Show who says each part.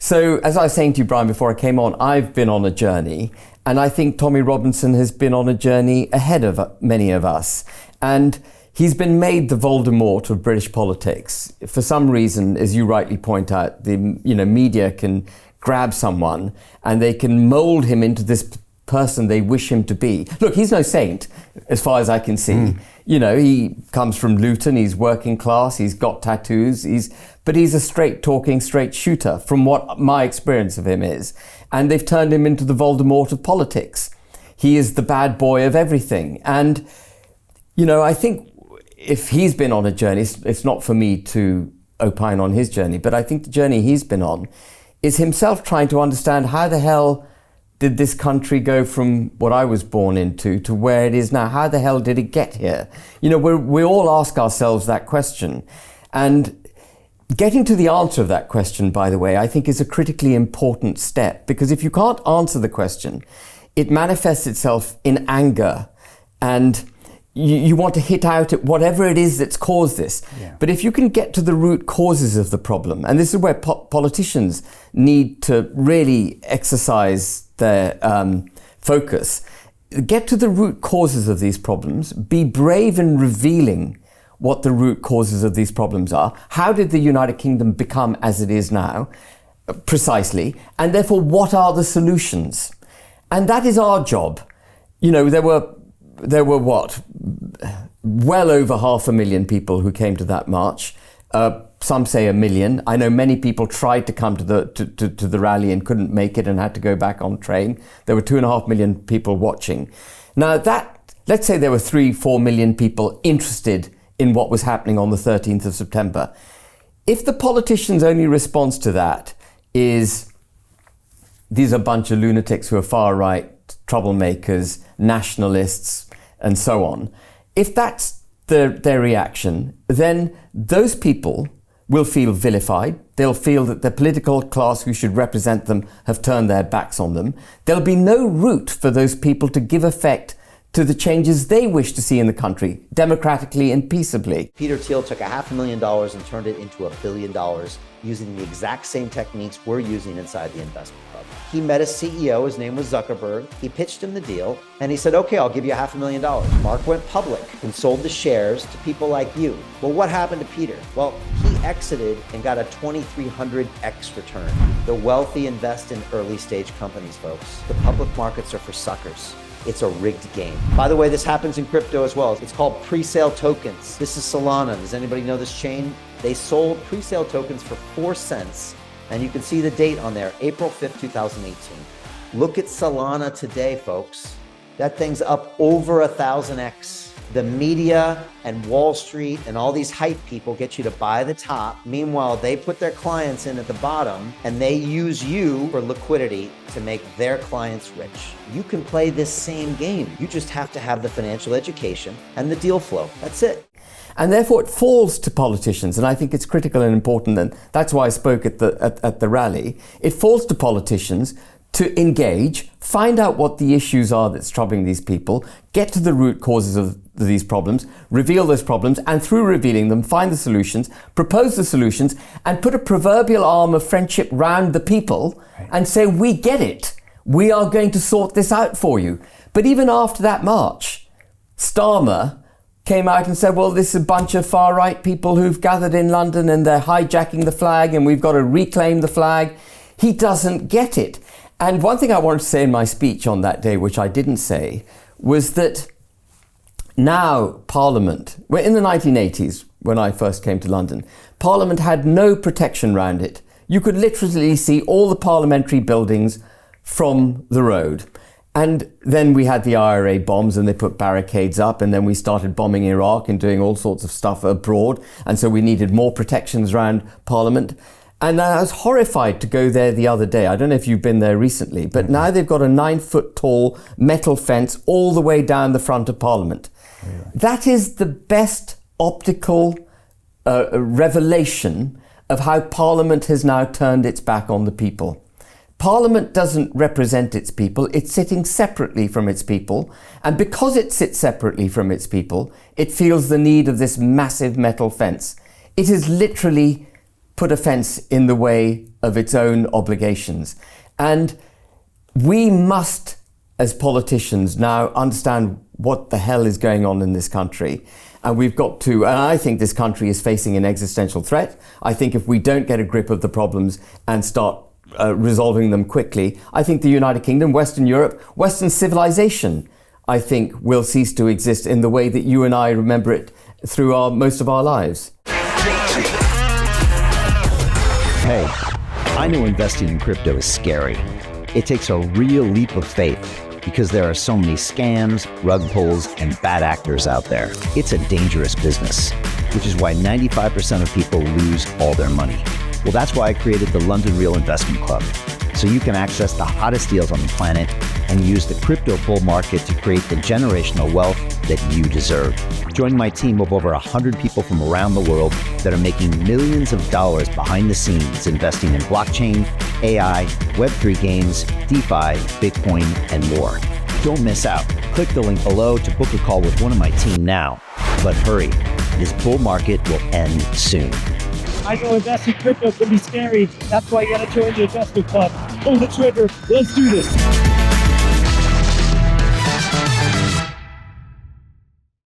Speaker 1: So as I was saying to you, Brian, before I came on, I've been on a journey, and I think Tommy Robinson has been on a journey ahead of many of us. And he's been made the Voldemort of British politics. For some reason, as you rightly point out, the media can grab someone and they can mold him into this person they wish him to be. Look, he's no saint, as far as I can see. He comes from Luton, he's working class, he's got tattoos, but he's a straight-talking, straight-shooter, from what my experience of him is. And they've turned him into the Voldemort of politics. He is the bad boy of everything. And, I think if he's been on a journey, it's not for me to opine on his journey, but I think the journey he's been on is himself trying to understand how the hell did this country go from what I was born into to where it is now? How the hell did it get here? We all ask ourselves that question. And getting to the answer of that question, by the way, I think is a critically important step, because if you can't answer the question, it manifests itself in anger, and you want to hit out at whatever it is that's caused this. Yeah. But if you can get to the root causes of the problem, and this is where politicians need to really exercise their focus, get to the root causes of these problems, be brave in revealing what the root causes of these problems are. How did the United Kingdom become as it is now, precisely, and therefore what are the solutions? And that is our job. There were what? Well over 500,000 people who came to that march. Some say 1 million. I know many people tried to come to the rally and couldn't make it and had to go back on train. There were 2.5 million people watching. Now let's say there were 3-4 million people interested in what was happening on the 13th of September. If the politicians' only response to that is, these are a bunch of lunatics who are far right, troublemakers, nationalists, and so on, if that's their reaction, then those people will feel vilified. They'll feel that the political class who should represent them have turned their backs on them. There'll be no route for those people to give effect to the changes they wish to see in the country, democratically and peaceably.
Speaker 2: Peter Thiel took $500,000 and turned it into $1 billion using the exact same techniques we're using inside the investment club. He met a CEO, his name was Zuckerberg. He pitched him the deal and he said, okay, I'll give you $500,000. Mark went public and sold the shares to people like you. Well, what happened to Peter? Well, he exited and got a 2,300x return. The wealthy invest in early stage companies, folks. The public markets are for suckers. It's a rigged game. By the way, this happens in crypto as well. It's called pre-sale tokens. This is Solana. Does anybody know this chain? They sold pre-sale tokens for 4 cents. And you can see the date on there, April 5th, 2018. Look at Solana today, folks. That thing's up over 1,000x. The media and Wall Street and all these hype people get you to buy the top. Meanwhile, they put their clients in at the bottom and they use you for liquidity to make their clients rich. You can play this same game. You just have to have the financial education and the deal flow. That's it.
Speaker 1: And therefore it falls to politicians, and I think it's critical and important, and that's why I spoke at the rally. It falls to politicians to engage, find out what the issues are that's troubling these people, get to the root causes of these problems, reveal those problems, and through revealing them, find the solutions, propose the solutions, and put a proverbial arm of friendship round the people and say, we get it. We are going to sort this out for you. But even after that march, Starmer came out and said, well, this is a bunch of far-right people who've gathered in London and they're hijacking the flag and we've got to reclaim the flag. He doesn't get it. And one thing I wanted to say in my speech on that day, which I didn't say, was that now Parliament, in the 1980s, when I first came to London, Parliament had no protection around it. You could literally see all the parliamentary buildings from the road. And then we had the IRA bombs and they put barricades up, and then we started bombing Iraq and doing all sorts of stuff abroad. And so we needed more protections around Parliament. And I was horrified to go there the other day. I don't know if you've been there recently, but now they've got a 9-foot tall metal fence all the way down the front of Parliament. Really? That is the best optical revelation of how Parliament has now turned its back on the people. Parliament doesn't represent its people. It's sitting separately from its people. And because it sits separately from its people, it feels the need of this massive metal fence. It has literally put a fence in the way of its own obligations. And we must, as politicians, now understand what the hell is going on in this country. And we've got to, and I think this country is facing an existential threat. I think if we don't get a grip of the problems and start resolving them quickly, I think the United Kingdom, Western Europe, Western civilization, I think will cease to exist in the way that you and I remember it through most of our lives.
Speaker 3: Hey, I know investing in crypto is scary. It takes a real leap of faith because there are so many scams, rug pulls, and bad actors out there. It's a dangerous business, which is why 95% of people lose all their money. Well, that's why I created the London Real Investment Club, so you can access the hottest deals on the planet and use the crypto bull market to create the generational wealth that you deserve. Join my team of over 100 people from around the world that are making millions of dollars behind the scenes investing in blockchain, AI, Web3 games, DeFi, Bitcoin, and more. Don't miss out. Click the link below to book a call with one of my team now. But hurry, this bull market will end soon.
Speaker 4: I know investing in crypto can be scary. That's why you gotta join the investment club. Pull the trigger. Let's do this.